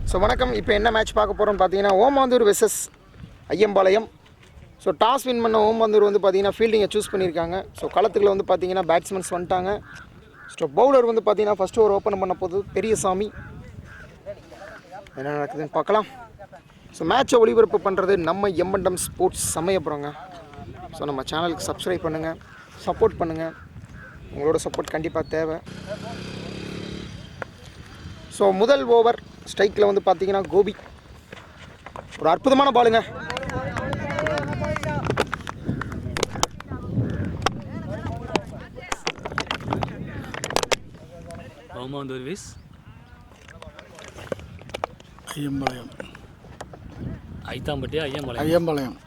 So வணக்கம். இப்போ என்ன மேட்ச் பார்க்க போகிறோம்னு பார்த்தீங்கன்னா Omandur versus Ayyampalayam. So toss win பண்ண ஓமாந்தூர் வந்து பார்த்தீங்கன்னா ஃபீல்டிங்கை சூஸ் பண்ணியிருக்காங்க. ஸோ களத்துக்குள்ள வந்து பார்த்தீங்கன்னா பேட்ஸ்மேன்ஸ் வந்துட்டாங்க. ஸோ பவுலர் வந்து பார்த்தீங்கன்னா ஃபஸ்ட்டு ஓவர் ஓப்பன் பண்ண போது பெரியசாமி. என்ன நடக்குதுன்னு பார்க்கலாம். ஸோ மேட்சை ஒளிபரப்பு பண்ணுறது நம்ம எம்என்டம் ஸ்போர்ட்ஸ் சமயப்புறங்க. ஸோ நம்ம சேனலுக்கு சப்ஸ்கிரைப் பண்ணுங்கள், சப்போர்ட் பண்ணுங்கள். உங்களோட சப்போர்ட் கண்டிப்பாக தேவை. ஸோ முதல் ஓவர் ஸ்ட்ரைக்கில் வந்து பார்த்தீங்கன்னா கோபி ஒரு அற்புதமான பாலுங்க. ஓமாந்தூர் விஸ் ஐயம்பாளையம், ஐத்தாம்பட்டி ஐயம்பாளையம்.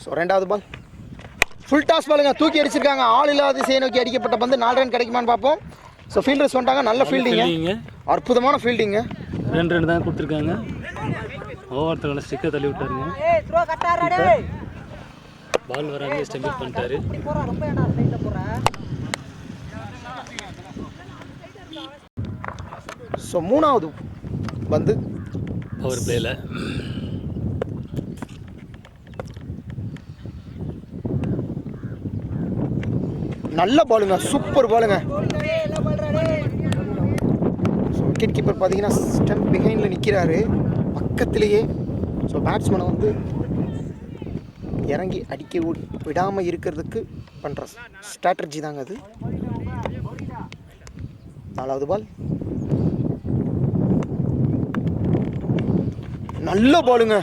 ஸோ ரெண்டாவது பால் ஃபுல் டாஸ் பாலுங்க, தூக்கி அடிச்சிருக்காங்க. ஆள் இல்லாத திசையை நோக்கி அடிக்கப்பட்ட பந்து 4 ரன் கிடைக்குமான்னு பார்ப்போம். ஸோ ஃபீல்டர்ஸ் வந்துட்டாங்க. நல்ல ஃபீல்டிங்க, அற்புதமான ஃபீல்டிங்க. 2 ரன் தான் கொடுத்துருக்காங்க. ஒவ்வொருத்தரோட ஸ்டிக்கை தள்ளி விட்டாருங்க. பால் வராங்க, ஸ்டெம்பிட் பண்ணிட்டாரு. ஸோ மூணாவது வந்து பவர் பிளேயில் நல்ல பாலுங்க, சூப்பர் பாலுங்க. ஸோ விக்கெட் கீப்பர் பார்த்தீங்கன்னா ஸ்டெம்ப் பிஹைண்டில் நிற்கிறாரு பக்கத்திலேயே. ஸோ பேட்ஸ்மேனை வந்து இறங்கி அடிக்க விடாமல் இருக்கிறதுக்கு பண்ணுற ஸ்ட்ராட்டஜி தாங்க அது. நாலாவது பால் நல்ல பாலுங்க.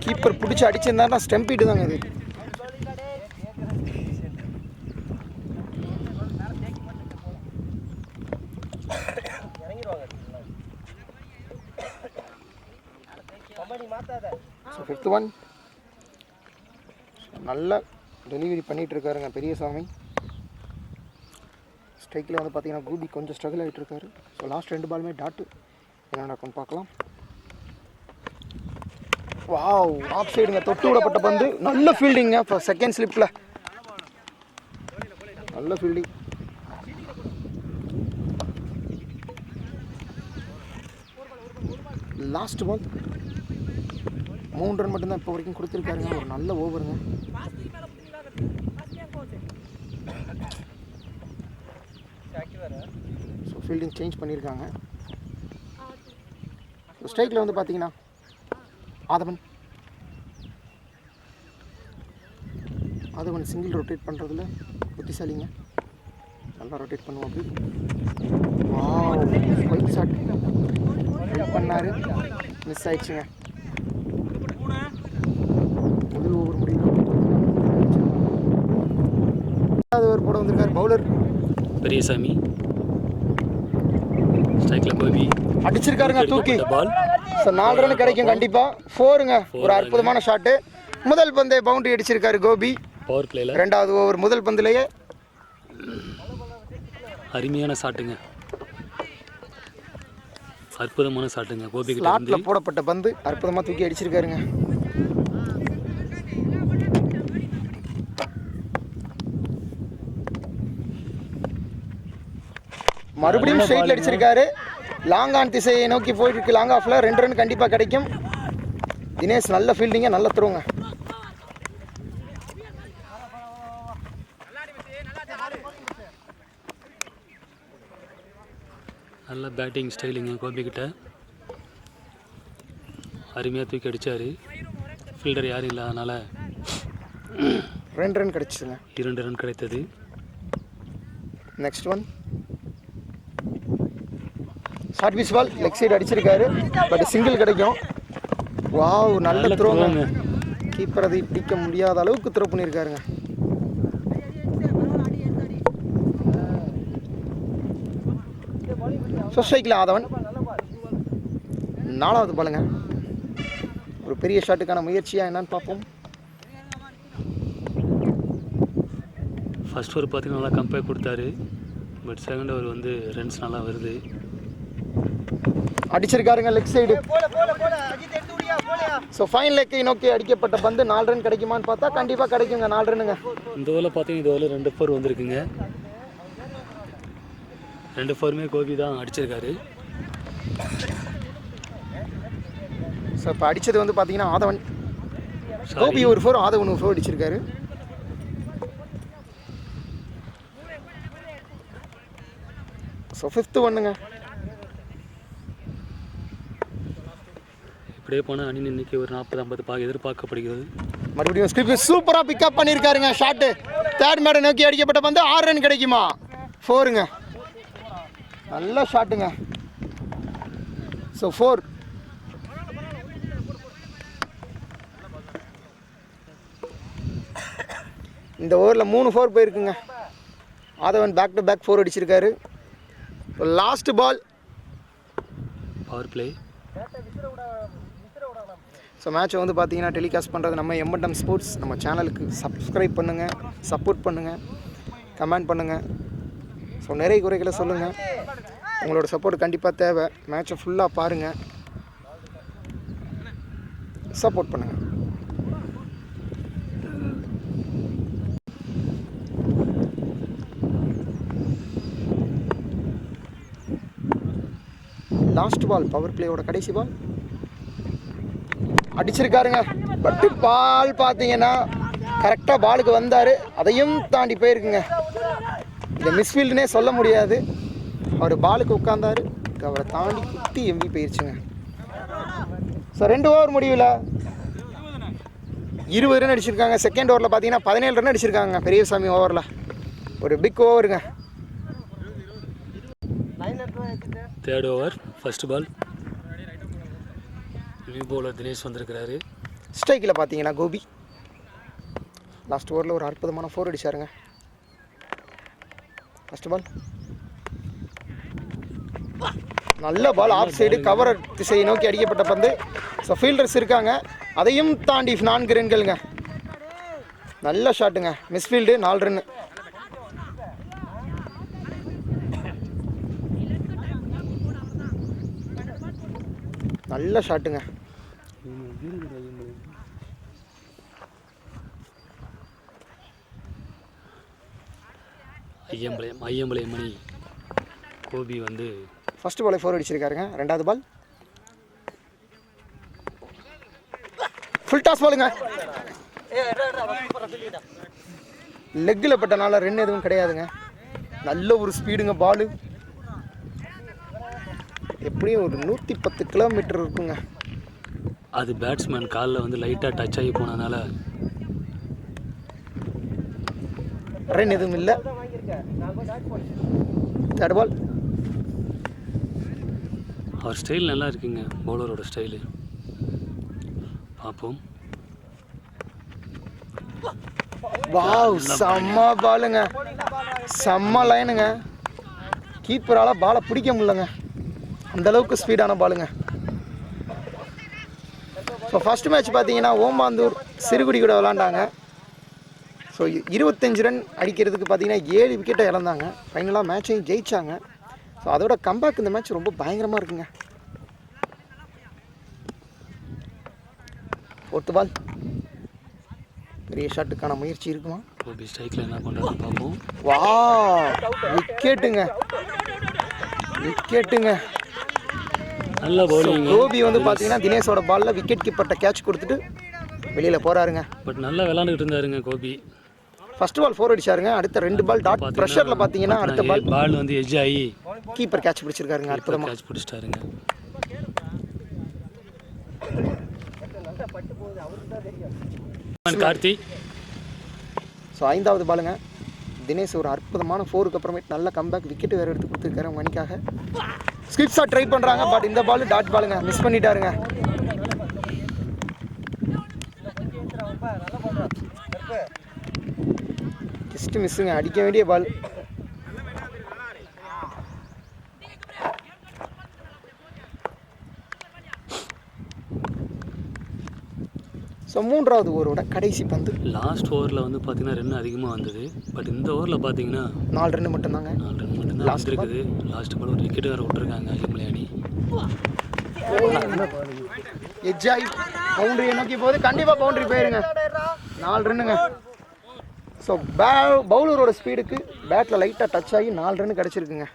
கீப்பர் பிடிச்சி அடிச்சிருந்தாருன்னா ஸ்டெம்ப் ஹிட் தாங்க அது. ஸோ ஃபிஃப்த் ஒன் நல்ல டெலிவரி பண்ணிகிட்டு இருக்காருங்க பெரியசாமி. ஸ்ட்ரைக்கில் வந்து பார்த்தீங்கன்னா கூபி கொஞ்சம் ஸ்ட்ரகிள் ஆகிட்டு இருக்காரு. ஸோ லாஸ்ட் 2 பாலுமே டாட்டு. என்ன நடக்கும்னு பார்க்கலாம். வாவ், ஆஃப் சைடுங்க, தொட்டு விடப்பட்ட பந்து. நல்ல ஃபீல்டிங்க செகண்ட் ஸ்லிப்பில், நல்ல ஃபீல்டிங். லாஸ்ட் பால் 3 ரன் மட்டும்தான் இப்போ வரைக்கும் கொடுத்துருக்காருங்க. ஒரு நல்ல ஓவருங்க. ஸோ ஃபீல்டிங் சேஞ்ச் பண்ணியிருக்காங்க. ஸோ ஸ்ட்ரைக்கில் வந்து பார்த்தீங்கன்னா ஆதவன் சிங்கிள் ரொட்டேட் பண்ணுறதுல புத்திசாலிங்க. நல்லா ரொட்டேட் பண்ணுவோம். அப்படி ஒயிட் ஷாட் ஹெல்ப் பண்ணார், மிஸ் ஆயிடுச்சுங்க. முதல் ஓவர் முடியும். ஓவர் போட வந்திருக்கார் பவுலர் பெரியசாமி. ஸ்ட்ரைக்கில் கோபி அடிச்சிருக்காருங்க தூக்கி. பால். ஸோ 4 ரன் கிடைக்கும் கண்டிப்பாக. 4ங்க, ஒரு அற்புதமான ஷாட்டு. முதல் பந்தே பவுண்டரி அடிச்சிருக்காரு கோபி பவர் பிளேயில். ரெண்டாவது ஓவர் முதல் பந்திலேயே அருமையான ஷாட்டுங்க, அற்புதமான ஷாட்டுங்க. கோபி ஸ்லாட்டில் போடப்பட்ட பந்து அற்புதமாக தூக்கி அடிச்சிருக்காருங்க. மறுபடியும் ஸ்ட்ரைட்டில் அடிச்சிருக்காரு. லாங் ஆன் திசையை நோக்கி போயிட்டு இருக்கு. லாங் ஆஃப்ல 2 ரன் கண்டிப்பாக கிடைக்கும். தினேஷ் நல்ல ஃபீல்டிங்க, நல்ல த்ரோங்க. நல்ல பேட்டிங் ஸ்டைலிங்க கோபிக்கிட்ட. அருமையாக தூக்கி அடித்தார். ஃபீல்டர் யாரும் இல்லாதனால 2 ரன் கிடைச்சிச்சுங்க. 2 ரன் கிடைத்தது. நெக்ஸ்ட் ஒன் ஷார்ட் பீஸ் பால், லெக் சைடு அடிச்சிருக்காரு. பட் சிங்கிள் கிடைக்கும். வாவ், நல்ல த்ரோங்க. கீப்பர் அதை பிடிக்க முடியாத அளவுக்கு த்ரோ பண்ணியிருக்காருங்க. ஸோ ஸ்ட்ரைக்கில் ஆதவன். 4வது பாலுங்க. ஒரு பெரிய ஷாட்டுக்கான முயற்சியாக என்னன்னு பார்ப்போம். ஃபர்ஸ்ட் ஓவர் பார்த்தீங்கன்னா நல்லா கம்பேர் கொடுத்தாரு. பட் செகண்ட் ஓவர் வந்து ரன்ஸ் நல்லா வருது. அடிச்சிருக்காருங்க லெக் சைடு. ஸோ ஃபைன் லெக்கை நோக்கி அடிக்கப்பட்ட பந்து 4 ரன் கிடைக்குமான்னு பார்த்தா கண்டிப்பாக கிடைக்குங்க. 4 ரன்னுங்க. இந்த ஓவரில் பார்த்தீங்கன்னா இந்த ஓவரில் 2 4 வந்திருக்குங்க. 2 4மே கோபி தான் அடிச்சிருக்காரு. ஸோ இப்போ அடித்தது வந்து பார்த்தீங்கன்னா ஆதவன். கோபி ஒரு 4, ஆதவன் ஒரு 4 அடிச்சிருக்காரு. ஸோ 5th ஒன்றுங்க. இப்படியே போனால் அணி இன்னைக்கு ஒரு 40-50 எதிர்பார்க்கப்படுகிறது. மறுபடியும் ஸ்கிரிப்ட் சூப்பராக பிக்கப் பண்ணியிருக்காருங்க. ஷாட்டு தேர்ட் மேடை நோக்கி அடிக்கப்பட்ட பந்து 6 ரன் கிடைக்குமா? 4ங்க. நல்ல ஷாட்டுங்க. ஸோ 4. இந்த ஓவரில் 3 4 போயிருக்குங்க. ஆதவன் பேக் டு பேக் 4 அடிச்சிருக்காரு. Last ball power play. So மேட்சை வந்து பார்த்தீங்கன்னா டெலிகாஸ்ட் பண்ணுறது நம்ம எம்என்டம் ஸ்போர்ட்ஸ். நம்ம சேனலுக்கு சப்ஸ்கிரைப் பண்ணுங்கள், சப்போர்ட் பண்ணுங்கள், கமெண்ட் பண்ணுங்கள். ஸோ நிறைய குறைகளை சொல்லுங்கள். உங்களோட சப்போர்ட் கண்டிப்பாக தேவை. மேட்சை ஃபுல்லாக பாருங்கள், சப்போர்ட் பண்ணுங்கள். லாஸ்ட் பால் பவர் பிளேயோட கடைசி பால் அடிச்சிருக்காருங்க. பட் பால் பார்த்தீங்கன்னா கரெக்டாக பாலுக்கு வந்தார், அதையும் தாண்டி போயிருக்குங்க. இதை மிஸ்ஃபீல்டுனே சொல்ல முடியாது. அவர் பாலுக்கு உட்காந்தார், அவரை தாண்டி குத்தி எம்பி போயிருச்சுங்க. ஸோ 2 ஓவர் முடிவில் 20 ரன் அடிச்சிருக்காங்க. செகண்ட் ஓவரில் பார்த்தீங்கன்னா 17 ரன் அடிச்சிருக்காங்க பெரியசாமி ஓவரில். ஒரு பிக் ஓவருங்க. Third over first ball. New bowler Dinesh வந்திருக்கிறாரு. ஸ்ட்ரைக்கில் பார்த்தீங்கன்னா கோபி லாஸ்ட் ஓவரில் ஒரு அற்புதமான 4 அடிச்சாருங்க. ஃபர்ஸ்ட் பால் நல்ல பால், ஆஃப் சைடு கவர் திசையை நோக்கி அடிக்கப்பட்ட பந்து. ஸோ ஃபீல்டர்ஸ் இருக்காங்க, அதையும் தாண்டி 4 ரன்களுங்க. நல்ல ஷாட்டுங்க. Misfield 4 run. நல்ல ஷாட்டுங்க. ஐயம்பளை மணி கோபி வந்து ஃபர்ஸ்ட் பால் 4 அடிச்சிருக்காருங்க. ரெண்டாவது பால் ஃபுல் டாஸ் பாலுங்க. லெக்கில் பட்டனால ரன் எதுவும் கிடையாதுங்க. நல்ல ஒரு ஸ்பீடுங்க. பாலு எப்படியும் ஒரு 110 கிலோமீட்டர் இருக்குங்க. அது பேட்ஸ்மேன் காலில் வந்து லைட்டாக டச் ஆகி போனதுனால ரன் எதுவும் இல்லை. தேர்ட் பால் அவர் ஸ்டைல் நல்லா இருக்குங்க, பவுலரோட ஸ்டைலு. பார்ப்போம். வாவ், செம்ம பாலுங்க, செம்ம லைனுங்க. கீப்பரால் பாலை பிடிக்க முடியலங்க, அந்தளவுக்கு ஸ்பீடான பாலுங்க. ஸோ ஃபஸ்ட் மேட்ச் பார்த்தீங்கன்னா ஓமாந்தூர் சிறுகுடி கூட விளாண்டாங்க. ஸோ 25 ரன் அடிக்கிறதுக்கு பார்த்தீங்கன்னா 7 விக்கெட்டை இழந்தாங்க. ஃபைனலாக மேட்சையும் ஜெயிச்சாங்க. ஸோ அதோட கம்பேக் இந்த மேட்ச் ரொம்ப பயங்கரமாக இருக்குங்க. 4th பால் பெரிய ஷாட்டுக்கான முயற்சி இருக்குமா? கோபி ஸ்ட்ரைக்கில் என்ன பண்ணுறாங்க பார்ப்போம். வா, விக்கெட்டுங்க, விக்கெட்டுங்க. நல்ல பவுலிங். கோபி வந்து பார்த்தீங்கன்னா தினேஷோட பாலில் விக்கெட் கீப்பர்ட்ட கேட்ச் கொடுத்துட்டு வெளியில் போகிறாருங்க. பட் நல்லா விளாண்டுக்கிட்டு இருந்தாருங்க கோபி. First ball 4 அடிச்சாருங்க. அடுத்த 2 பால் டாட் ப்ரெஷரில் பார்த்தீங்கன்னா அடுத்த பால் வந்து எட்ஜ் ஆகி கீப்பர் கேட்ச் பிடிச்சிருக்காருங்க. அற்புதமாக கேட்ச் பிடிச்சிட்டாருங்க. கார்த்தி. ஸோ 5வது பாலுங்க. தினேஷ் ஒரு அற்புதமான 4க்கு அப்புறமேட்டு நல்ல கம்பேக் விக்கெட் வேறு எடுத்து கொடுத்துருக்காரு அவங்க அணிக்காக. ஸ்கிப் ஷாட் ட்ரை பண்ணுறாங்க, பட் இந்த பால் டாட் பாலுங்க, மிஸ் பண்ணிட்டாருங்க. ஜஸ்ட் மிஸ்ஸுங்க, அடிக்க வேண்டிய பால். ஸோ 3வது ஓவரோட கடைசி பந்து. லாஸ்ட் ஓவரில் வந்து பார்த்தீங்கன்னா ரன் அதிகமாக வந்தது. பட் இந்த ஓவரில் பார்த்தீங்கன்னா 4 ரன் மட்டும்தாங்க. 4 ரன் மட்டும்தான் லாஸ்ட் இருக்குது. லாஸ்ட் பால் ஒரு விக்கெட் வேறு விட்டுருக்காங்க ஐயம்பளை அணி. எஜ்ஜாய் பவுண்டரியை நோக்கி போகுது, கண்டிப்பாக பவுண்டரி போயிருங்க. 4 ரன்னுங்க. ஸோ பவுலரோட ஸ்பீடுக்கு பேட்டில் லைட்டாக டச் ஆகி 4 ரன் கிடச்சிருக்குங்க.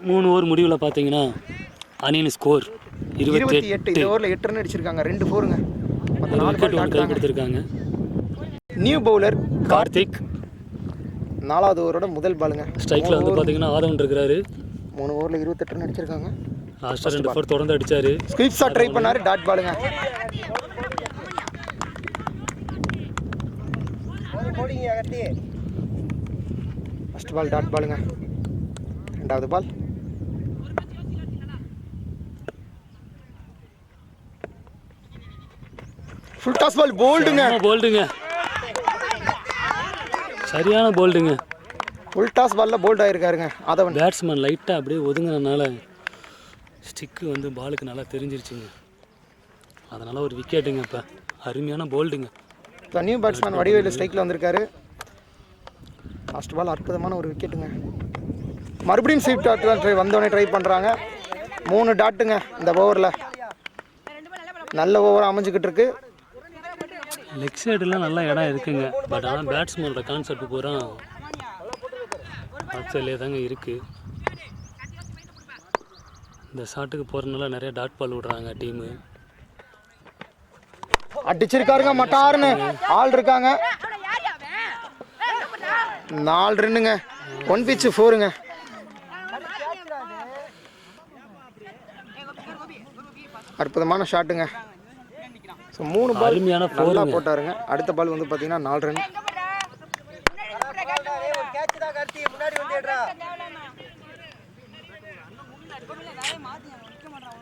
3 ஓவர் முடிவில் பார்த்தீங்கன்னா அணியின் ஸ்கோர் 28. இந்த ஓவரில் 8 ரன் அடிச்சிருக்காங்க, 2 ஃபோருங்க. மற்ற 4 விக்கெட் பால் ஒன்று கை கொடுத்துருக்காங்க. நியூ பவுலர் கார்த்திக் 4வது ஓவரோட முதல் பாலுங்க. ஸ்ட்ரைக்கில் வந்து பார்த்தீங்கன்னா ஆதவன் இருக்கிறாரு. 3 ஓவரில் 28 ரன் அடிச்சிருக்காங்க. லாஸ்ட்டாக 2 4 தொடர்ந்து அடித்தார். ஸ்வீப் ஷாட் ட்ரை பண்ணார், டாட் பாலுங்க. ஃபர்ஸ்ட் பால் டாட் பாலுங்க. 2வது பால் ஃபுல் டாஸ் பால், போல்டுங்க. போல்டுங்க, சரியான போல்டுங்க. ஃபுல் டாஸ் பாலில் போல்ட் ஆகிருக்காருங்க ஆதவன். பேட்ஸ்மேன் லைட்டாக அப்படியே ஒதுங்கினால ஸ்டிக்கு வந்து பாலுக்கு நல்லா தெரிஞ்சிருச்சுங்க. அதனால் ஒரு விக்கெட்டுங்க. இப்போ அருமையான போல்டுங்க. இப்போ நியூ பேட்ஸ்மேன் வடிவேலு ஸ்ட்ரைக்கில் வந்திருக்காரு. லாஸ்ட் பால் அற்புதமான ஒரு விக்கெட்டுங்க. மறுபடியும் ஸ்வீப் டாட் வந்தோடனே ட்ரை பண்ணுறாங்க. 3 டாட்டுங்க இந்த ஓவரில். நல்ல ஓவராக அமைஞ்சிக்கிட்டு இருக்கு. லெக் சைடெலாம் நல்ல இடம் இருக்குங்க. பட் ஆனால் பேட்ஸ்மேனோட கான்செப்ட் பூரா ஆஃப் சைட்லேயே தாங்க இருக்குது. இந்த ஷாட்டுக்கு போகிறதுனால நிறைய டாட் பால் விடுறாங்க டீமு. அடிச்சிருக்காருங்க மட்டாருன்னு. ஆள் இருக்காங்க. 4 ரன்னுங்க. 1 pitch 4ங்க. அற்புதமான ஷாட்டுங்க. ஸோ 3 பால் அருமையான நல்லா போட்டாருங்க. அடுத்த பால் வந்து பார்த்தீங்கன்னா 4 ரன்.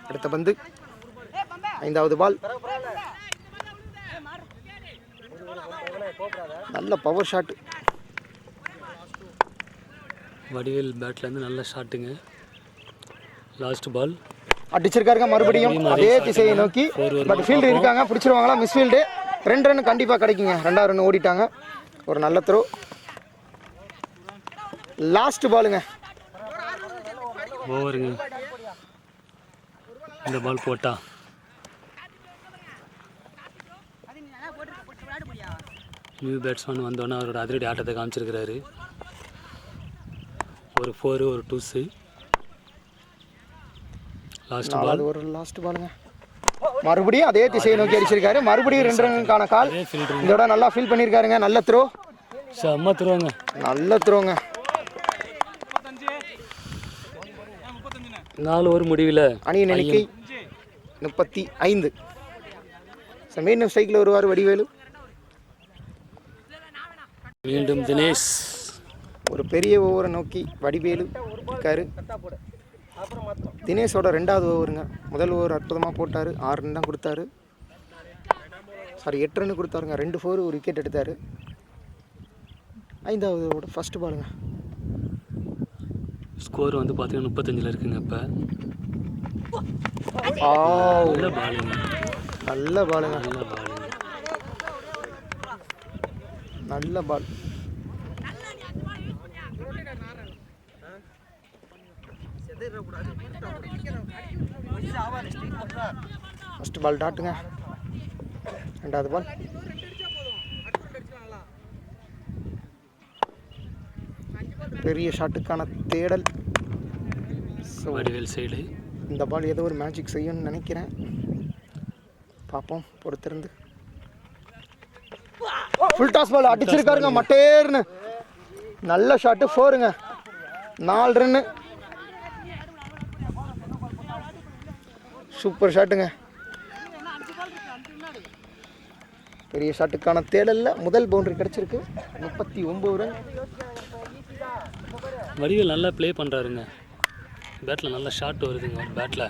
அடுத்த பந்து 5வது பால். நல்ல பவர் ஷாட். வடிவேல் பேட்லேருந்து நல்ல ஷாட்டுங்க. லாஸ்ட் பால் அடிச்சிருக்காருங்க மறுபடியும் அதே திசையை நோக்கி. பட் ஃபீல்டு இருக்காங்க, பிடிச்சிருவாங்களா? Miss field. 2 ரன் கண்டிப்பாக கிடைக்குங்க. 2வது ரன் ஓடிட்டாங்க. ஒரு நல்ல த்ரோ. லாஸ்ட் பாலுங்க. ஓவருங்க. இந்த பால் போட்டா நியூ பேட்ஸ்மேன் வந்தோன்னே அவரோட அதிரடி ஆட்டத்தை காமிச்சிருக்கிறாரு. ஒரு 4 ஒரு 2. Last ball. ஒரு லாஸ்ட் பாலுங்க. மறுபடியும் அதே திசையை நோக்கி அடிச்சிருக்காரு. மறுபடியும் 2 ரன்னுக்கான கால். இதோட நல்லா ஃபீல் பண்ணியிருக்காருங்க. நல்ல த்ரோ. செம்ம த்ரோங்க. நல்ல த்ரோங்க. 4 ஓவர் முடிவில் அணியின் எண்ணிக்கை 35. மீண்டும் ஸ்ட்ரைக்கில் வருவார் வடிவேலு. மீண்டும் தினேஷ். ஒரு பெரிய ஓவரை நோக்கி வடிவேலு இருக்காரு. தினேஷோட 2வது ஓவருங்க. முதல் ஓவர் அற்புதமாக போட்டார். 6 ரன் தான் கொடுத்தாரு. Sorry 8 run கொடுத்தாருங்க. 2 4 ஒரு விக்கெட் எடுத்தார். 5வது ஓவர் ஃபர்ஸ்ட் பாலுங்க. ஸ்கோர் வந்து பார்த்தீங்கன்னா 35 இருக்குங்க. இப்போ நல்ல பாலுங்க. நல்ல பாலுங்க. நல்ல பாலுங்க. நல்ல பால். First ball டாட்டுங்க. 2வது பால். பெரிய ஷாட்டுக்கான தேடல். வடிவேல் சைடு. இந்த பால் ஏதோ ஒரு மேஜிக் செய்யும்னு நினைக்கிறேன். பார்ப்போம் பொறுத்திருந்து. ஃபுல் டாஸ் பால் அடிச்சிருக்காருங்க மட்டேர்னு. நல்ல ஷாட்டு. 4ங்க. 4 ரன்னு. சூப்பர் ஷாட்டுங்க. பெரிய ஷாட்டுக்கான தேடலில் முதல் பவுண்டரி கிடச்சிருக்கு. 39 ரன். வடிவேல் நல்லா ப்ளே பண்ணுறாருங்க. பேட்டில் நல்ல ஷாட் வருதுங்க பேட்டில்.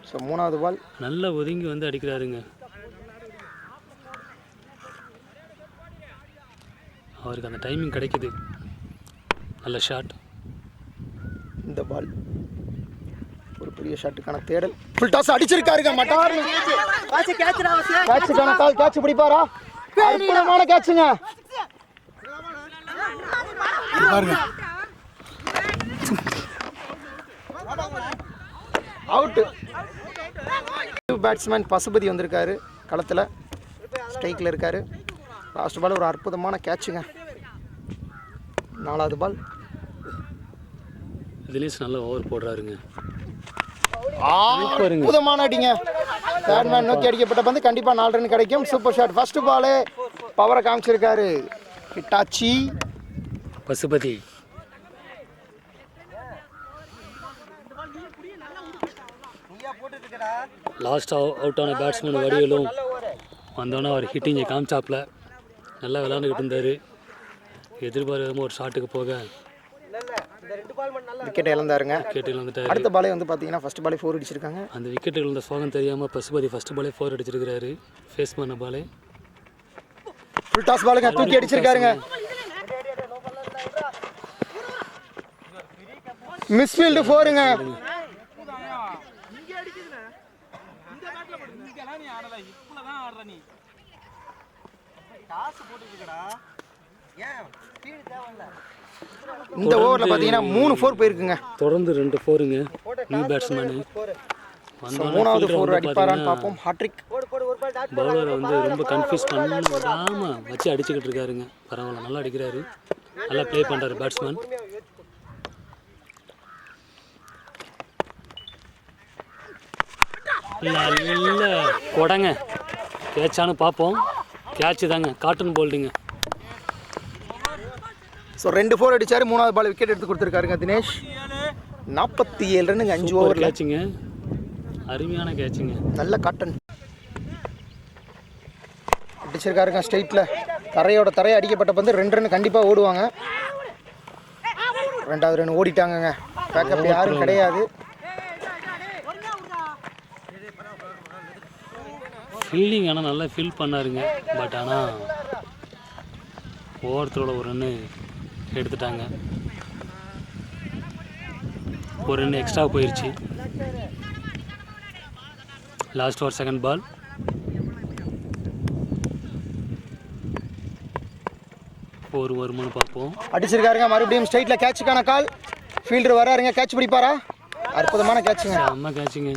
ஸோ 3வது பால். நல்லா ஒதுங்கி வந்து அடிக்கிறாருங்க. அவருக்கு அந்த டைமிங் கிடைக்குது. நல்ல ஷாட். இந்த பால் ஒரு பெரிய ஷாட்டுக்கான தேடல். ஃபுல் டாஸ் அடிச்சிருக்காருங்க மட்டார்னு. கேட்சுக்கான கால். கேட்ச் பிடிப்பாரா? அற்புதமான கேட்சுங்க. அவுட்டு. பேட்ஸ்மேன் பசுபதி வந்திருக்காரு களத்தில். ஸ்ட்ரைக்கில் இருக்காரு. லாஸ்ட் பால் ஒரு அற்புதமான கேட்சுங்க. 4வது பால். தினேஷ் நல்லா ஓவர் போடுறாருங்க. அற்புதமான அடிங்க. தேர்ட் மேன் நோக்கி அடிக்கப்பட்ட பந்து கண்டிப்பாக 4 ரன் கிடைக்கும். Super shot. ஃபர்ஸ்ட் பாலே பவரை காமிச்சிருக்காரு ஹிட்டாச்சி பசுபதி. லாஸ்ட் அவுட்டான பேட்ஸ்மேன் வடிவிலும் வந்தோன்னே அவர் ஹிட்டிங்கை காமிச்சாப்பில் நல்லா விளாண்டுக்கிட்டு இருந்தார். எதிர்பாராம ஒரு ஷாட்டுக்கு போக விக்கெட் இழந்தாருங்க. விக்கெட் இழந்துட்டார். அடுத்த பாலே வந்து பார்த்தீங்கன்னா ஃபர்ஸ்ட் பாலே 4 அடிச்சிருக்காங்க. அந்த விக்கெட் இழந்த சோகம் தெரியாமல் பசுபதி ஃபர்ஸ்ட் பாலே 4 அடிச்சிருக்கிறாரு. ஃபேஸ் பண்ண பாலே ஃபுல் டாஸ் பாலுங்க, தூக்கி அடிச்சிருக்காருங்க. மிஸ்ஃபீல்டு 4ங்க. இந்த ஓவரில் பார்த்தீங்கன்னா 3 4 போயிருக்குங்க. தொடர்ந்து 2 4ங்க. நியூ பேட்ஸ்மேனு 3வது 4 அடிப்பாரான்னு பார்ப்போம். ஹாட்ரிக். பவுலரை வந்து ரொம்ப கன்ஃபியூஸ் பண்ணாமல் வச்சு அடிச்சுக்கிட்டு இருக்காருங்க. பரவாயில்ல, நல்லா அடிக்கிறாரு, நல்லா ப்ளே பண்ணுறாரு பேட்ஸ்மேன். நல்ல கொடங்க கேட்சானு பார்ப்போம். கேட்சு தாங்க, காட்டன் போல்டுங்க. ஸோ 2 4 அடிச்சாரு. 3வது பால் விக்கெட் எடுத்து கொடுத்துருக்காருங்க தினேஷ். 47 ரன்னுங்க 5 ஓவரில். கேட்சுங்க, அருமையான கேட்சுங்க. நல்ல காட்டன் அடிச்சிருக்காருங்க. ஸ்ட்ரைட்டில் தரையை அடிக்கப்பட்ட பந்து 2 ரன் கண்டிப்பாக ஓடுவாங்க. 2வது ரன் ஓடிட்டாங்கங்க. பேக்கப் யாரும் கிடையாது. ஃபீல்டிங் ஆனால் நல்லா ஃபீல் பண்ணாருங்க. பட் ஆனால் ஓவரத்தில் ஒரு ரன்னு எடுத்துட்டாங்க. ஒரு ரன் எக்ஸ்ட்ரா போயிடுச்சு. Last over second ball. ஒரு வருமானு பார்ப்போம். அடிச்சிருக்காருங்க. மறுபடியும் ஸ்ட்ரைட்டில் கேட்சுக்கான கால். ஃபீல்டர் வராருங்க. கேட்ச் பிடிப்பாரா? அற்புதமான கேட்சுங்க. செம்ம கேட்சுங்க.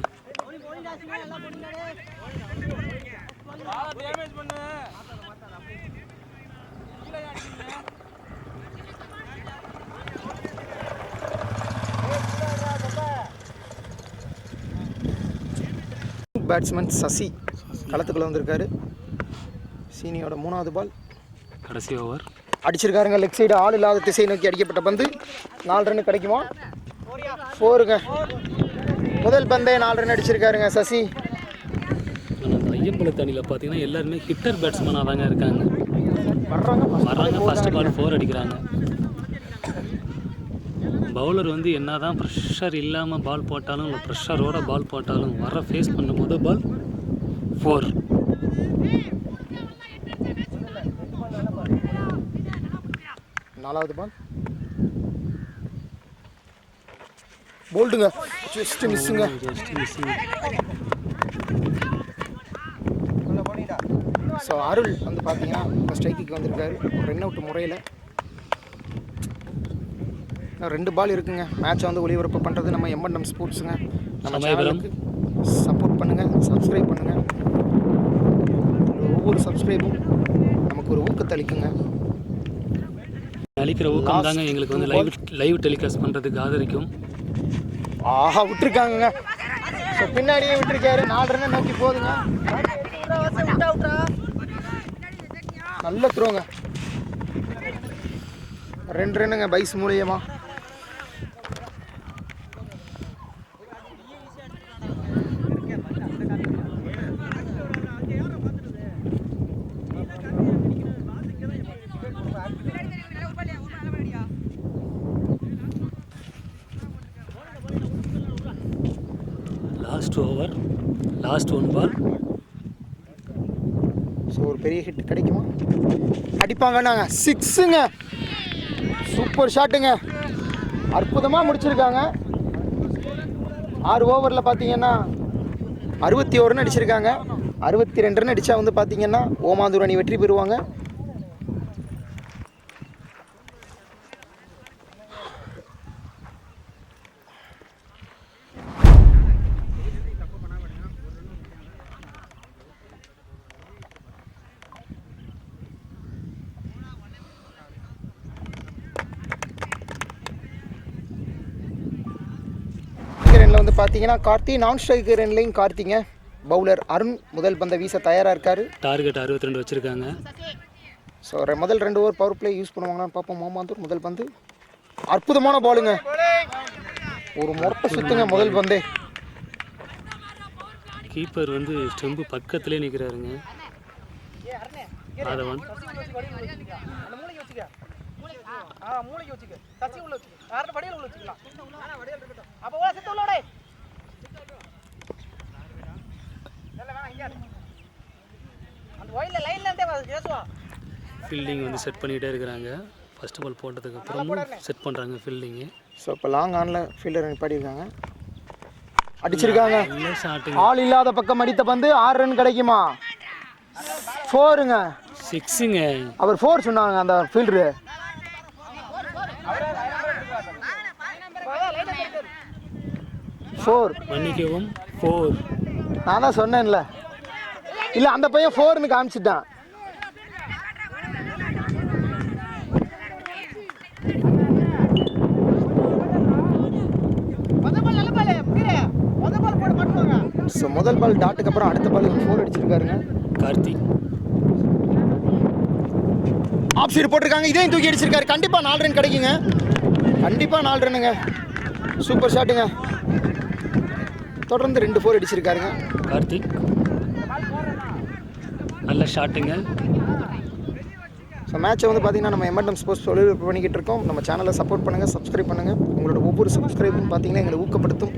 பேட்ஸ்மேன் சசி களத்துக்குள்ளே வந்திருக்காரு. சீனியோட 3வது பால். கடைசி ஓவர். அடிச்சிருக்காருங்க. லெக் சைடு ஆள் இல்லாத திசை நோக்கி அடிக்கப்பட்ட பந்து 4 ரன் கிடைக்குமா? 4ங்க. முதல் பந்தே 4 ரன் அடிச்சிருக்காருங்க சசி. அந்த ஐயம்பலத்து அணியில் பார்த்தீங்கன்னா எல்லாருமே ஹிட்டர் பேட்ஸ்மேனாக தாங்க இருக்காங்க. வர்றாங்க ஃபர்ஸ்ட் பால் 4 அடிக்கிறாங்க. பவுலர் வந்து என்ன தான் ப்ரெஷர் இல்லாமல் பால் போட்டாலும் இல்லை ப்ரெஷரோட பால் போட்டாலும் வர ஃபேஸ் பண்ணும் போது பால் 4. நாலாவது பால் போல்டுங்க. ஜஸ்ட் மிஸ்ஸுங்க. ஸோ அருள் வந்து பார்த்தீங்கன்னா இப்போ ஸ்ட்ரைக்குக்கு வந்திருக்காரு ரன் அவுட் முறையில். 2 பால் இருக்குங்க. மேட்சை வந்து ஒளிபரப்பு பண்ணுறது நம்ம M&M ஸ்போர்ட்ஸுங்க. நம்ம சேனலுக்கு சப்போர்ட் பண்ணுங்கள், சப்ஸ்கிரைப் பண்ணுங்கள். ஒவ்வொரு சப்ஸ்கிரைபும் நமக்கு ஒரு ஊக்கத்தை அளிக்குங்க. அளிக்கிற ஊக்கம் தாங்க எங்களுக்கு வந்து லைவ் டெலிகாஸ்ட் பண்ணுறதுக்கு ஆதரிக்கும். ஆஹா விட்டுருக்காங்க. ஸோ பின்னாடியே விட்டுருக்காரு. 4 ரன் நோக்கி போகுதுங்க. நல்ல த்ரோங்க. 2 ரன்னுங்க பைஸ் மூலியமா. லாஸ்ட் ஓவர், லாஸ்ட் 1 பால். ஸோ ஒரு பெரிய ஹிட் கிடைக்குமா? அடிப்பாங்கன்னாங்க. 6ங்க. சூப்பர் ஷாட்டுங்க. அற்புதமாக முடிச்சிருக்காங்க. 6 ஓவரில் பார்த்தீங்கன்னா 61 ரன் அடிச்சிருக்காங்க. 62 ரன் அடித்தா வந்து பார்த்தீங்கன்னா ஓமாந்தூர் அணி வெற்றி பெறுவாங்க. பார்த்தீங்கன்னா கார்த்தி, நான் ஸ்ட்ரைக்கர் எண்ட்லையும் கார்த்திங்க. பவுலர் அருண் முதல் பந்தை வீச தயாராக இருக்கார். டார்கெட் 62 வச்சுருக்காங்க. ஸோ முதல் 2 ஓவர் பவர் பிளே யூஸ் பண்ணுவாங்களான்னு பார்ப்போம். ஓமாந்தூர் முதல் பந்து அற்புதமான பாலுங்க, ஒரு முரட்டை சுத்துங்க முதல் பந்தே. கீப்பர் வந்து ஸ்டெம்பு பக்கத்துலேயே நிற்கிறாருங்க. அதை வந்து ஃபீல்டிங் வந்து செட் பண்ணிகிட்டே இருக்கிறாங்க. ஃபஸ்ட் பால் போட்டதுக்கு அப்புறமும் செட் பண்ணுறாங்க ஃபீல்டிங்கு. ஸோ இப்போ லாங் ஆனில் ஃபீல்டர் நிப்பாட்டியிருக்காங்க. அடிச்சிருக்காங்க. நல்ல ஷாட்டுங்க. ஆள் இல்லாத பக்கம் அடித்த பந்து 6 ரன் கிடைக்குமா? 4ங்க. 6ங்க. அவர் 4 சொன்னாங்க அந்த ஃபீல்டரு. 4 மன்னிக்கவும் 4. நான் தான் சொன்னேன்ல, இல்லை அந்த பையன் 4ன்னு காமிச்சிட்டான். ஸோ முதல் பால் டாட்டுக்கு அப்புறம் அடுத்த பால் 4 அடிச்சிருக்காருங்க கார்த்திக். ஆஃப் சைடு போட்டிருக்காங்க, இதையும் தூக்கி அடிச்சிருக்காரு. கண்டிப்பாக 4 ரன் கிடைக்குங்க, கண்டிப்பாக 4 ரன்னுங்க. சூப்பர் ஷாட்டுங்க. தொடர்ந்து 2 4 அடிச்சிருக்காருங்க கார்த்திக். நல்ல ஷாட்டுங்க. ஸோ மேட்சை வந்து பார்த்தீங்கன்னா நம்ம எம்என்எம் ஸ்போர்ட்ஸ் ஒளிபரப்பு பண்ணிக்கிட்டு இருக்கோம். நம்ம சேனலை சப்போர்ட் பண்ணுங்கள், சப்ஸ்கிரைப் பண்ணுங்கள். உங்களோட ஒவ்வொரு சப்ஸ்கிரைபும் பார்த்தீங்கன்னா எங்களை ஊக்கப்படுத்தும்.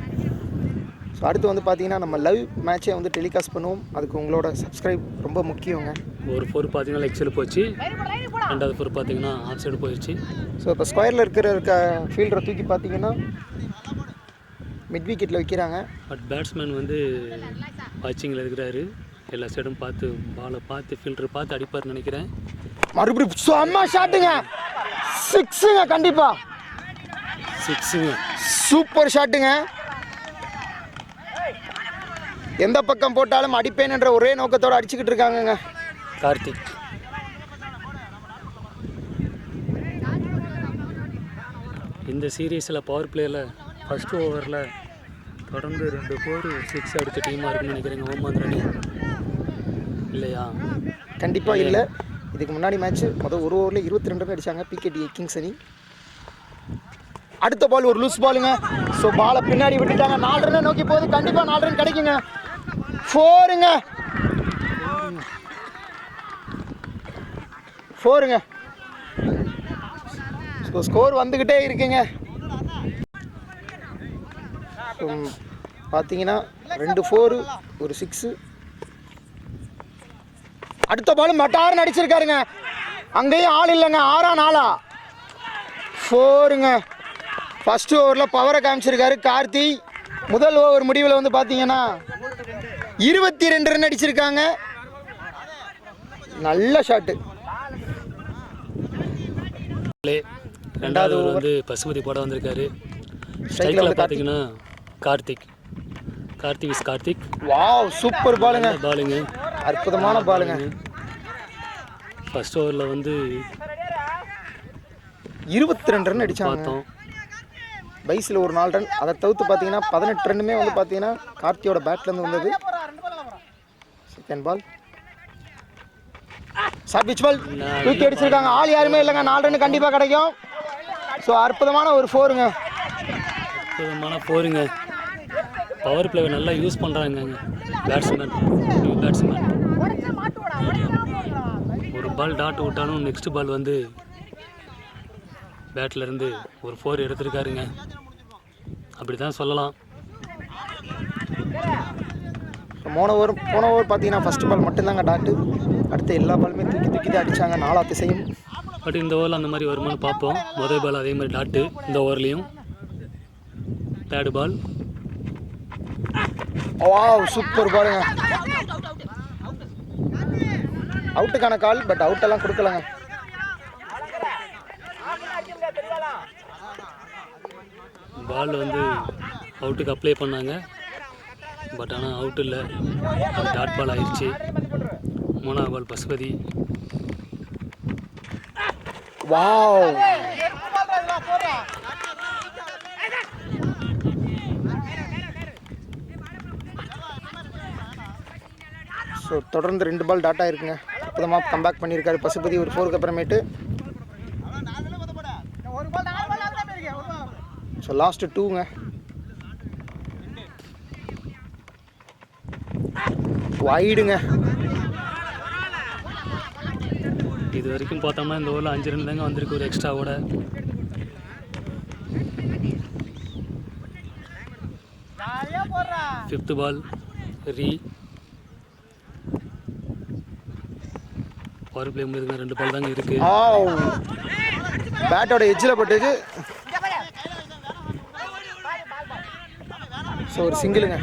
ஸோ அடுத்து வந்து பார்த்தீங்கன்னா நம்ம லைவ் மேட்சை வந்து டெலிகாஸ்ட் பண்ணுவோம். அதுக்கு உங்களோட சப்ஸ்கிரைப் ரொம்ப முக்கியங்க. ஒரு 4 பார்த்தீங்கன்னா லெக் சைடு போச்சு, 2வது 4 பார்த்தீங்கன்னா ஆஃப் சைடு போயிடுச்சு. ஸோ இப்போ ஸ்கொயரில் இருக்கிற ஃபீல்டரை தூக்கி பார்த்தீங்கன்னா மிட் விக்கெட்டில் வைக்கிறாங்க. பட் பேட்ஸ்மேன் வந்து வாட்சிங்கில் இருக்கிறாரு. எல்லா சைடும் பார்த்து பாலை பார்த்து ஃபீல்டர் பார்த்து அடிப்பார்னு நினைக்கிறேன். மறுபடியும் செம்ம ஷாட்டுங்க, 6ங்க. கண்டிப்பாக 6ங்க. சூப்பர் ஷாட்டுங்க. எந்த பக்கம் போட்டாலும் அடிப்பேன் என்ற ஒரே நோக்கத்தோடு அடிச்சுக்கிட்டு இருக்காங்கங்க கார்த்திக். இந்த சீரீஸில் பவர் பிளேயில் ஃபஸ்ட்டு ஓவரில் தொடர்ந்து 2 4 6 அடித்த டீமாக இருக்குன்னு நினைக்கிறேங்க ஓமாந்தூர் அணி, இல்லையா? கண்டிப்பாக இல்லை. இதுக்கு முன்னாடி மேட்ச்சு முதல் ஒரு ஓவரில் 22 ரன் அடித்தாங்க பிகேடி கிங்ஸ் அணி. அடுத்த பால் ஒரு லூஸ் பாலுங்க. ஸோ பாலை பின்னாடி விட்டுட்டாங்க. 4 ரன் நோக்கி போகுது, கண்டிப்பாக 4 ரன் கிடைக்குங்க. 4ங்க. 4ங்க. ஸோ ஸ்கோர் வந்துக்கிட்டே இருக்குங்க. பார்த்தீங்கன்னா 2 4 ஒரு 6. அடுத்த பாலும் மட்டார்னு அடிச்சிருக்காருங்க. அங்கேயும் ஆள் இல்லைங்க. 6 4 4ங்க. ஃபஸ்ட்டு ஓவரில் பவரை காமிச்சிருக்காரு கார்த்தி. முதல் ஓவர் முடிவில் வந்து பார்த்தீங்கன்னா 22 ரன் அடிச்சிருக்காங்க. நல்ல ஷாட்டு. 2வது ஓவர் வந்து பசுபதி போட வந்திருக்காரு. ஸ்ட்ரைக்கில் பார்த்தீங்கன்னா கார்த்திக். கார்த்திக். வாவ், சூப்பர் பாலுங்க. பாலுங்க, அற்புதமான பாலுங்க. ஃபர்ஸ்ட் ஓவரில் வந்து 22 ரன் அடித்தாங்க. பார்த்தோம். பைஸில் ஒரு 4 ரன். அதை தவிர்த்து பார்த்தீங்கன்னா 18 ரன்னுமே வந்து பார்த்தீங்கன்னா கார்த்தியோட பேட்லேருந்து வந்தது. செகண்ட் பால் ஷார்ட் பிட்ச் பால் தூக்கி அடிச்சிருக்காங்க. ஆள் யாருமே இல்லைங்க. 4 ரன் கண்டிப்பாக கிடைக்கும். ஸோ அற்புதமான ஒரு 4ங்க. அற்புதமான 4ங்க. பவர் பிளேவை நல்லா யூஸ் பண்ணுறாங்க பேட்ஸ்மேன். ஒரு பால் டாட் விட்டாலும் நெக்ஸ்ட் பால் வந்து பேட்லேருந்து ஒரு 4 எடுத்திருக்காருங்க. அப்படி தான் சொல்லலாம். போன ஓவர் பார்த்தீங்கன்னா ஃபஸ்ட் பால் மட்டும்தாங்க டாட்டு. அடுத்த எல்லா பாலுமே தூக்கி தான் அடித்தாங்க 4 திசையும். பட் இந்த ஓவரில் அந்த மாதிரி வருமானு பார்ப்போம். முதல் பால் அதே மாதிரி டாட்டு. இந்த ஓவர்லேயும் 3rd பால். வாவ், சூப்பர் பாலுங்க. அவுட்டுக்கான கால், பட் அவுட்டெல்லாம் கொடுக்கலங்க. பால் வந்து அவுட்டுக்கு அப்ளை பண்ணாங்க. பட் ஆனால் அவுட் இல்லை, அது டாட் பால் ஆயிடுச்சு. 3வது பால் பசுபதி. வாவ், ஸோ தொடர்ந்து 2 பால் டாட் ஆயிருக்குங்க. அற்புதமாக கம்பேக் பண்ணியிருக்காரு பசுபதி ஒரு 4க்கு அப்புறமேட்டு. ஸோ லாஸ்ட்டு 2ங்க. வைடுங்க. இது வரைக்கும் பார்த்தோம்னா இந்த ஓவரில் 5 ரன் தாங்க வந்திருக்கு ஒரு எக்ஸ்ட்ராவோட. ஃபிஃப்த் பால் ரீ பவர் பிளே முடியுதுங்க. 2 பால் தாங்க இருக்கு. பேட்டோட எட்ஜில் பட்டுச்சு. ஸோ ஒரு சிங்கிளுங்க.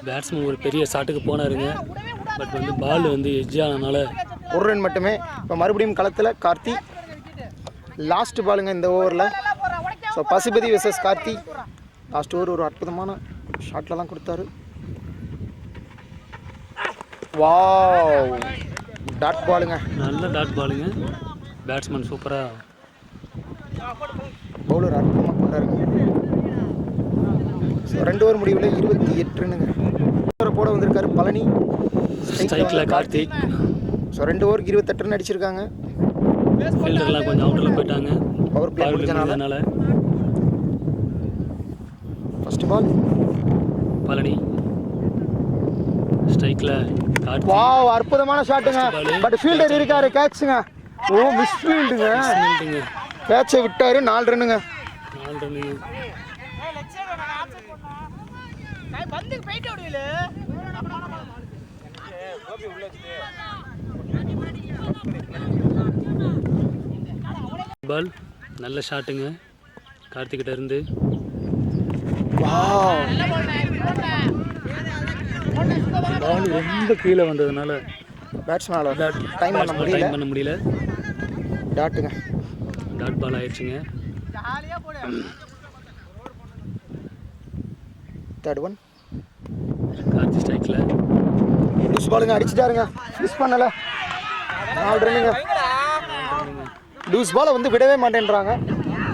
பேட்ஸ்மேன் ஒரு பெரிய ஷாட்டுக்கு போனாருங்க. பட் வந்து பால் வந்து எட்ஜ் ஆனதுனால 1 ரன் மட்டுமே. இப்போ மறுபடியும் களத்தில் கார்த்தி. லாஸ்ட் பாலுங்க இந்த ஓவரில். So Pasupathi versus Karthi. Last over ஒரு அற்புதமான ஷாட்டில் தான் கொடுத்தாரு. வாவ், டாட் பாலுங்க. நல்ல டாட் பாலுங்க. பேட்ஸ்மேன் சூப்பராக, பவுலர் அற்புதமாக கொண்டாருங்க. ஸோ 2 ஓவர் முடிவில் 28 ரன்னுங்க. போட வந்திருக்காரு பழனி. ஸ்ட்ரைக்கில் கார்த்திக். ஸோ 2 ஓவருக்கு 28 ரன் அடிச்சிருக்காங்க. ஃபீல்டர்லாம் கொஞ்சம் அவுட்டரில் போயிட்டாங்க பவர் பிளே முடிஞ்சனால. First ball Palani. ஸ்ட்ரைக்கில் கார்த்திக். வாவ், அற்புதமான ஷாட்டுங்க. பட் ஃபீல்டர் இருக்காரு. கேட்சுங்க. ஓ, மிஸ் ஃபீல்டுங்க. கேட்சை விட்டாரு. 4 ரன்னுங்க. 4 ரன்னுங்க. பால் நல்ல ஷாட்டுங்க கார்த்திகிட்ட இருந்து. பால் ரொம்ப கீழே வந்ததுனால பேட்ஸ்மேனால டைம் பண்ண முடியல. டாட்டுங்க. டாட் பால் ஆயிடுச்சுங்க. Third one. கார்த்தி ஸ்ட்ரைக்கில். லூஸ் பாலுங்க. அடிச்சுட்டாருங்க. மிஸ் பண்ணல. 4 ரன்னுங்க. லூஸ் பாலை வந்து விடவே மாட்டேன்றாங்க.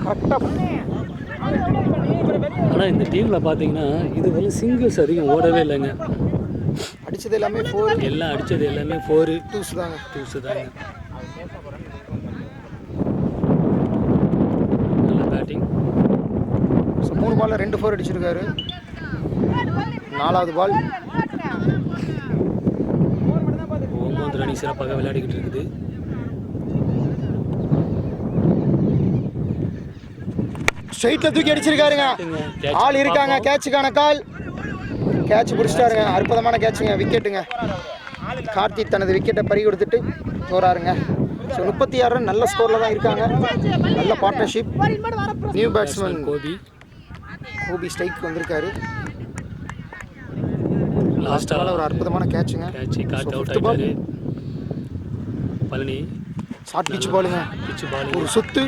கரெக்டாக. ஆனால் இந்த டீமில் பார்த்தீங்கன்னா இது வந்து சிங்கிள்ஸ் அதிகம் ஓடவே இல்லைங்க. அடித்தது எல்லாமே 4. எல்லாம் அடித்தது எல்லாமே 4 2s தாங்க. 2s தாங்க. நல்ல பேட்டிங். ஸோ 3 பாலில் 2 4 அடிச்சிருக்காரு. 4வது பால். 9 அணி சிறப்பாக விளையாடிக்கிட்டு இருக்குது. ஸ்ட்ரைட்டில் தூக்கி அடிச்சிருக்காருங்க. ஆள் இருக்காங்க. கேட்சுக்கான கால். கேட்ச் பிடிச்சிட்டாருங்க. அற்புதமான கேட்சுங்க. விக்கெட்டுங்க. கார்த்தி தனது விக்கெட்டை பறி கொடுத்துட்டு போறாருங்க. ஸோ 36 ரன் நல்ல ஸ்கோரில் தான் இருக்காங்க. நல்ல partnership. New batsman Gopi strike வந்திருக்காரு. லாஸ்ட்டாக ஒரு அற்புதமான கேட்சுங்க. பழனி ஷார்ட் பிச் பாலுங்க. ஒரு சுத்து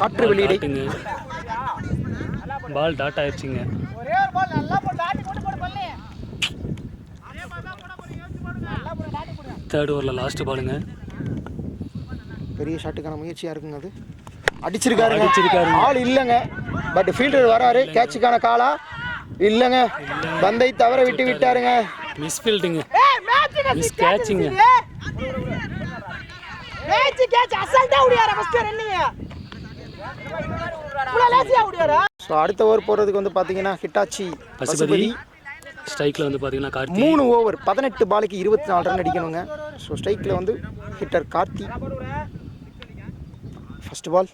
காற்று வெளியிடுங்க. பால் டாட் ஆயிடுச்சுங்க. தேர்ட் ஓவரில் லாஸ்ட் பாலுங்க. பெரிய ஷாட்டுக்கான முயற்சியாக இருக்குங்க. அது அடிச்சிருக்காரு. ஆள் இல்லைங்க. பட் ஃபீல்டர் வராரு. கேட்சுக்கான காலா இல்லைங்க. பந்தை தவற விட்டு விட்டாருங்க. மிஸ் ஃபீல்டிங்க. Miss catching. ஸோ அடுத்த ஓவர் போகிறதுக்கு வந்து பார்த்தீங்கன்னா ஹிட்டாச்சி பசுபதி. ஸ்ட்ரைக்கில் வந்து பார்த்தீங்கன்னா கார்த்தி. 3 ஓவர் 18 பாலுக்கு 24 ரன் அடிக்கணுங்க. ஸோ ஸ்ட்ரைக்கில் வந்து hitter Karthi. First ball.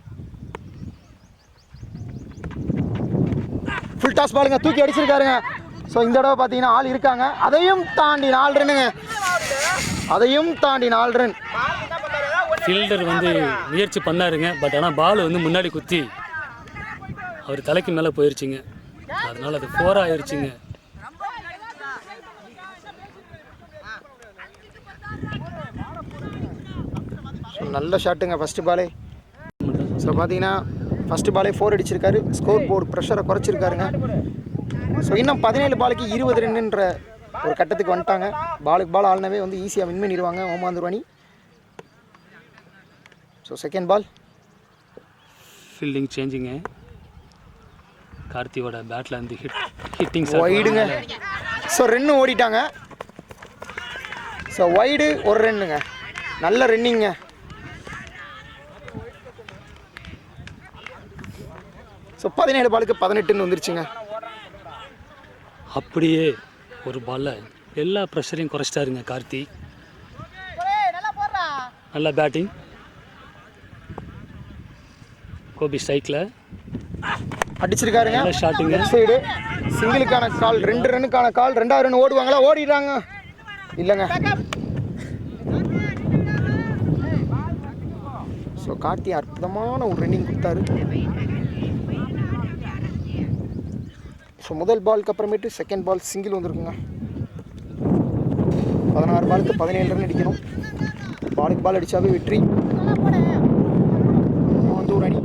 Full toss பாலுங்க. தூக்கி அடிச்சிருக்காருங்க. ஸோ இந்த தடவை பார்த்தீங்கன்னா ஆள் இருக்காங்க. அதையும் தாண்டி 4 ரன்னுங்க. அதையும் தாண்டி 4 ரன். ஃபீல்டர் வந்து முயற்சி பண்ணாருங்க. பட் ஆனால் பால் வந்து முன்னாடி குத்தி அவர் தலைக்கு மேலே போயிடுச்சுங்க. அதனால் அது 4 ஆயிடுச்சுங்க. நல்ல ஷாட்டுங்க ஃபஸ்ட்டு பாலே. ஸோ பார்த்தீங்கன்னா ஃபஸ்ட்டு பாலே 4 அடிச்சிருக்காரு. ஸ்கோர் போர்டு ப்ரெஷரை குறைச்சிருக்காருங்க. ஸோ இன்னும் 17 பாலுக்கு 20 ரன்னுன்ற ஒரு கட்டத்துக்கு வந்துட்டாங்க. பாலுக்கு பால் ஆளுனவே வந்து ஈஸியாக வின் பண்ணிடுவாங்க ஓமாந்தூர் அணி. So second ball. ஃபீல்டிங் சேஞ்சிங்க. கார்த்தியோட பேட்டில் இருந்து ஹிட்டிங் வைடுங்க. ஸோ 2 ஓடிட்டாங்க. ஸோ வைடு ஒரு ரன்னுங்க, நல்ல ரன்னிங்க. ஸோ 17 பாலுக்கு 18 வந்துருச்சுங்க. அப்படியே ஒரு பால்ல எல்லா ப்ரெஷரையும் குறைச்சிட்டாருங்க கார்த்தி. நல்ல பேட்டிங். கோபி ஸ்ட்ரைக்கில் அடிச்சிருக்காருங்க. நல்ல ஷாட்டுங்க. லெஃப்ட் சைடு சிங்கிளுக்கான கால், 2 ரன்னுக்கான கால். 2வது ரன் ஓடுவாங்களா? ஓடிடுறாங்க. இல்லைங்க. ஸோ கார்த்தி அற்புதமான ஒரு ரன்னிங் கொடுத்தாரு. ஸோ முதல் பாலுக்கு அப்புறமேட்டு செகண்ட் பால் சிங்கிள் வந்துருக்குங்க. 16 பாலுக்கு 17 ரன் அடிக்கணும். பாலுக்கு பால் அடித்தாவே வெற்றி. வந்து ஒரு அணி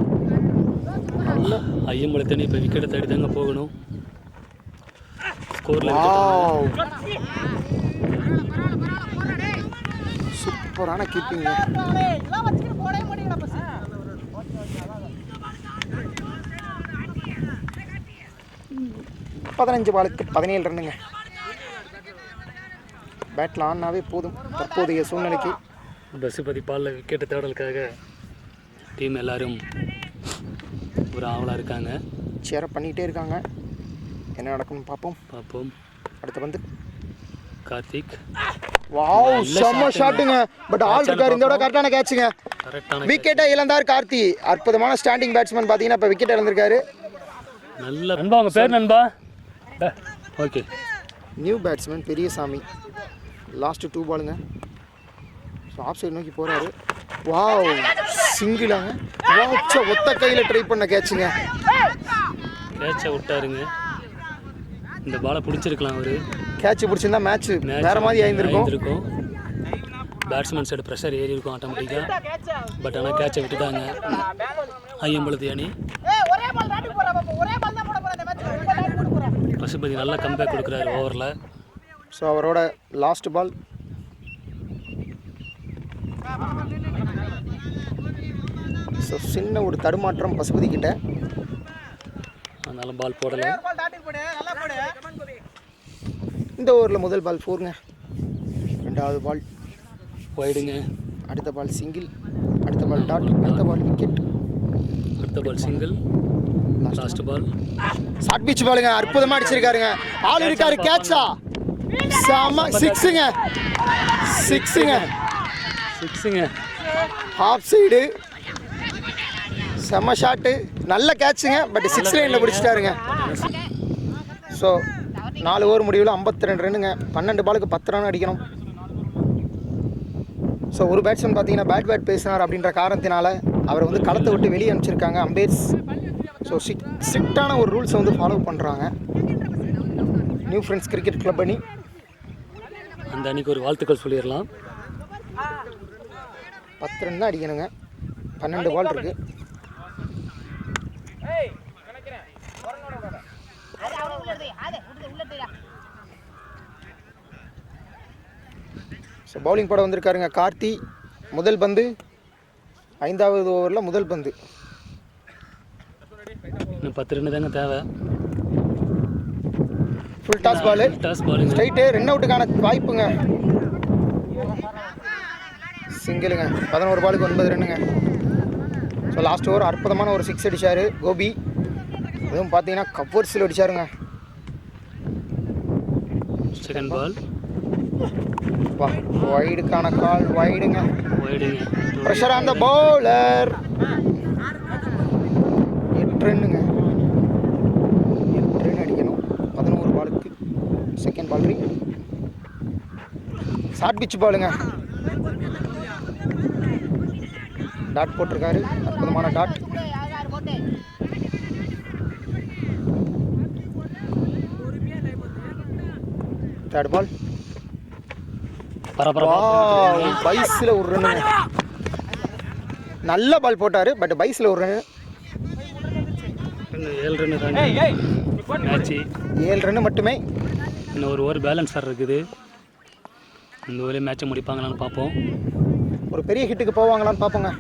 நல்ல ஐயம்பலத்தனி இப்போ விக்கெட்டை தேடி தாங்க போகணும். ஸ்கோரில் சூப்பரான கீப்பிங்க. பதினஞ்சு பாலுக்கு 17 ரன்னுங்க. பேட்டில் ஆனாவே போதும் தற்போதைய சூழ்நிலைக்கு. பசுபதி பாலில் விக்கெட்டு தேடலுக்காக டீம் எல்லாரும் ஒரு ஆவலாக இருக்காங்க. சேரை பண்ணிக்கிட்டே இருக்காங்க. என்ன நடக்கும்னு பார்ப்போம். அடுத்து வந்து கார்த்திக். வாவ், செம்ம ஷாட்டுங்க. பட் ஆல் இருக்காரு. இந்த விட கரெக்டான கேட்சுங்க. கரெக்டான விக்கெட்டை இழந்தார் கார்த்தி. அற்புதமான ஸ்டாண்டிங் பேட்ஸ்மேன். பார்த்தீங்கன்னா இப்போ விக்கெட் இழந்திருக்காரு. நல்ல நண்பா, உங்கள் பேர் நண்பா? Okay. New batsman Periyasamy. Last 2 பாலுங்க. ஸோ ஆஃப் சைடு நோக்கி போகிறாரு. வாவ், சிங்கிளாங்க. ஒத்த கையில் ட்ரை பண்ண கேட்சுங்க. கேட்சை விட்டாருங்க. இந்த பாலை பிடிச்சிருக்கலாம். அவர் கேட்ச் பிடிச்சிருந்தா மேட்ச் வேறு மாதிரி ஆயிருந்திருக்கும். பேட்ஸ்மேன் சைடு ப்ரெஷர் ஏறி இருக்கும் ஆட்டோமேட்டிக்காக. பட் ஆனால் கேட்சை விட்டுட்டாங்க ஐயம்பலத்து அணி. பசுபதி நல்லா கம்பேக் கொடுக்குறாரு ஓவரில். ஸோ அவரோட லாஸ்ட் பால். ஸோ சின்ன ஒரு தடுமாற்றம் பசுபதி கிட்ட. அதனால பால் போடலை. இந்த ஓவரில் முதல் பால் 4ங்க. 2வது பால் வைடுங்க. அடுத்த பால் சிங்கிள். அடுத்த பால் டாட். அடுத்த பால் விக்கெட். அடுத்த ball single. Last ball short pitch பாலுங்க. அற்புதமாக அடிச்சிருக்காருங்க. ஆள் இருக்காரு. கேட்சா செம. சிக்ஸுங்க. ஆஃப் சைடு செம்ம ஷாட்டு. நல்ல கேட்சுங்க. பட் 6 லைனில் பிடிச்சிட்டாருங்க. ஸோ 4 ஓவர் முடிவில் 52 ரன்னுங்க. 12 பாலுக்கு 10 ரன் அடிக்கணும். ஸோ ஒரு பேட்ஸ்மேன் பார்த்தீங்கன்னா பேட் பேசினார் அப்படின்ற காரணத்தினால அவரை வந்து களத்தை விட்டு வெளியே அனுப்பிச்சிருக்காங்க அம்பேர்ஸ். ஸோ ஸ்ட்ரிக்டான ஒரு ரூல்ஸை வந்து ஃபாலோ பண்ணுறாங்க நியூ ஃப்ரெண்ட்ஸ் கிரிக்கெட் கிளப் அணி. அந்த அன்றைக்கி ஒரு வாழ்த்துக்கள் சொல்லிடலாம். 10 ரன் தான் அடிக்கணுங்க. 12 பால் இருக்குது. ஸோ பவுலிங் போட வந்திருக்காருங்க கார்த்தி. முதல் பந்து 5வது ஓவரில் முதல் பந்து. இன்னும் 10 ரன் தாங்க தேவை. Full toss ball. Straight run அவுட்டுக்கான வாய்ப்புங்க. சிங்கிளுங்க. 11 பாலுக்கு 9 ரன்னுங்க. ஸோ லாஸ்ட் ஓவர் அற்புதமான ஒரு 6 அடித்தார் கோபி. அதுவும் பார்த்தீங்கன்னா கவர்ஸில் அடித்தாருங்க. செகண்ட் பால் வைடுக்கான கால். வைடுங்க. Pressure on the bowler. 8 ரன்னுங்க. 8 ரன் அடிக்கணும் 11 பாலுக்கு. செகண்ட் பால் ரீ. ஷார்ட் பிட்ச் பாலுங்க. டாட் போட்டிருக்காரு. அற்புதமான டாட். தேர்ட் பால். பைஸில் ஒரு ரன்னுங்க. நல்ல பால் போட்டார். பட் பைஸில் ஒரு ரன்னு. 7 ரன்னு தாங்க மேட்ச்சு. 7 ரன்னு மட்டுமே. இன்னும் ஒரு ஓவர் பேலன்ஸாக இருக்குது. இந்த ஓவரே மேட்சை முடிப்பாங்களான்னு பார்ப்போம். ஒரு பெரிய ஹிட்டுக்கு போவாங்களான்னு பார்ப்போங்க.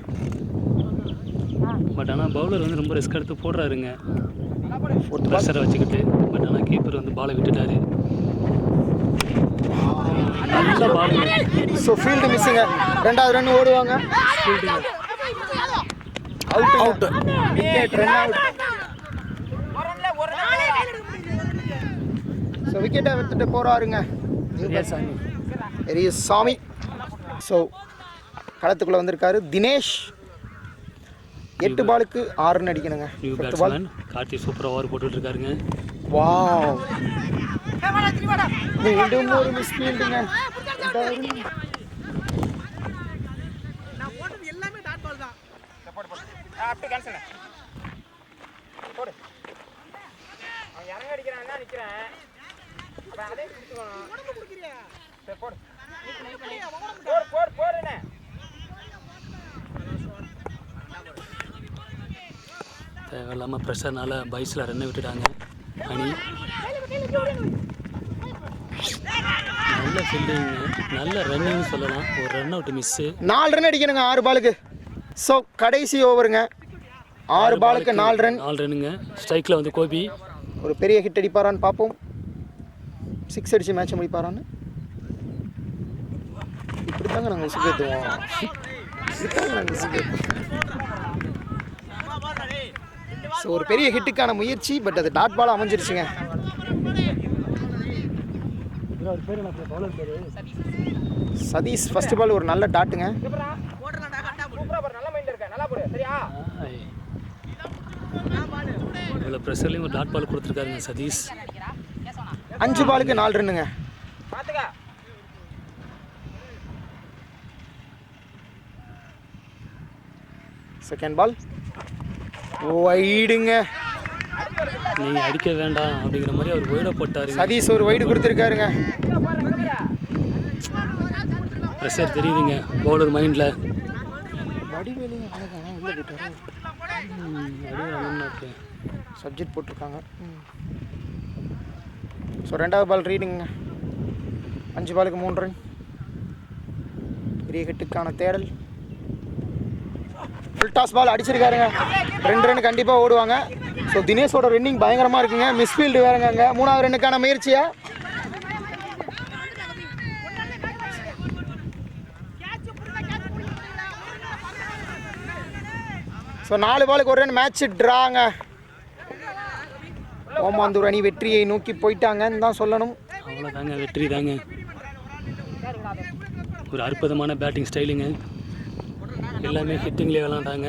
பட் ஆனால் பவுலர் வந்து ரொம்ப ரிஸ்க் எடுத்து போடுறாருங்க ப்ரெஷரை வச்சுக்கிட்டு. பட் ஆனால் கீப்பர் வந்து பாலை விட்டுட்டாரு. நல்ல பாலுங்க. ஸோ ஃபீல்டு மிஸ்ஸுங்க. 2வது ரன் ஓடுவாங்க. Out. Wicket run out. So விக்கெட்டை எடுத்துட்டு போறாருங்க பெரியசாமி. ஸோ களத்துக்குள்ள வந்திருக்காரு தினேஷ். 8 பாலுக்கு 6 ரன் அடிக்கணுங்க. நியூ 5th பால். பேட்ஸ்மேன் கார்த்தி சூப்பராக ஓவர் போட்டுட்டு இருக்காருங்க. வாவ், மீண்டும் ஒரு மிஸ் ஃபீல்டுங்க. தேவையில்லாமல் ப்ரெஷர்னால பைஸில் ரன்னை விட்டுட்டாங்க அணி. நல்ல ஃபீல்டிங்கு, நல்ல ரன்னிங்னு சொல்லலாம். ஒரு ரன் அவுட் மிஸ்ஸு. 4 ரன் அடிக்கணுங்க 6 பாலுக்கு. ஸோ கடைசி ஓவருங்க. 6 பாலுக்கு 4 ரன். 4 ரன்னுங்க. ஸ்ட்ரைக்கில் வந்து கோபி. ஒரு பெரிய ஹிட் அடிப்பாரான்னு பார்ப்போம். 6 அடித்து மேட்சை முடிப்பாரான்னு. இப்படி தாங்க நாங்கள் விசுக்கேற்றுவோம். இப்படித்தாங்க நாங்கள் விசுக்கேற்றுவோம். ஸோ ஒரு பெரிய ஹிட்டுக்கான முயற்சி, பட் அது டாட் பால் அமைஞ்சிருச்சுங்க. சதீஷ் ஃபர்ஸ்ட் பால் ஒரு நல்ல டாட்டுங்க. இவ்வளோ ப்ரெஷர்லேயும் ஒரு டாட் பால் கொடுத்துருக்காருங்க சதீஷ். 5 பாலுக்கு 4 ரன்னுங்க. Second ball வைடுங்க. நீங்கள் அடிக்க வேண்டாம் அப்படிங்கிற மாதிரி அவர் ஒய்ட போட்டார். சதீஷ் ஒரு வைடு கொடுத்துருக்காருங்க. ப்ரெஷர் தெரியுதுங்க பவுலர் மைண்டில். சப்ஜெக்ட் போட்டிருக்காங்க. ஸோ 2வது பால் ரீடிங்க. 5 பாலுக்கு 3 ரன். பெரிய ஹிட்டுக்கான தேடல். ஃபுல் டாஸ் பால் அடிச்சிருக்காருங்க. 2 ரன் கண்டிப்பாக ஓடுவாங்க. ஸோ தினேஷோட ரன்னிங் பயங்கரமாக இருக்குங்க. மிஸ்ஃபீல்டு வேறுங்க அங்கே. 3வது ரன்னுக்கான முயற்சியா. ஸோ 4 பாலுக்கு 1 ரன். மேட்ச் ட்ராங்க. ஓமாந்தூர் அணி வெற்றியை நோக்கி போயிட்டாங்கன்னு தான் சொல்லணும். அவ்வளோதாங்க, வெற்றி தாங்க. ஒரு அற்புதமான பேட்டிங் ஸ்டைலுங்க. எல்லாமே ஹிட்டிங்லேயே விளாண்டாங்க.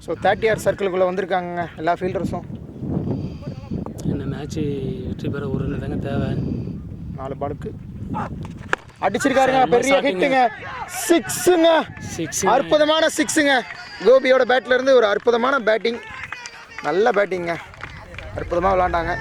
ஸோ 30 சர்க்கிளுக்குள்ளே வந்திருக்காங்க எல்லா ஃபீல்டர்ஸும். இந்த மேட்ச்சு வெற்றி பெற ஒரு ரன் தாங்க தேவை. 4 பாலுக்கு அடிச்சிருக்காருங்க. பெரிய ஹிட்டுங்க. 6ங்க. அற்புதமான 6ங்க. கோபியோட பேட்ல இருந்து ஒரு அற்புதமான பேட்டிங். நல்ல பேட்டிங்க. அற்புதமாக விளாண்டாங்க.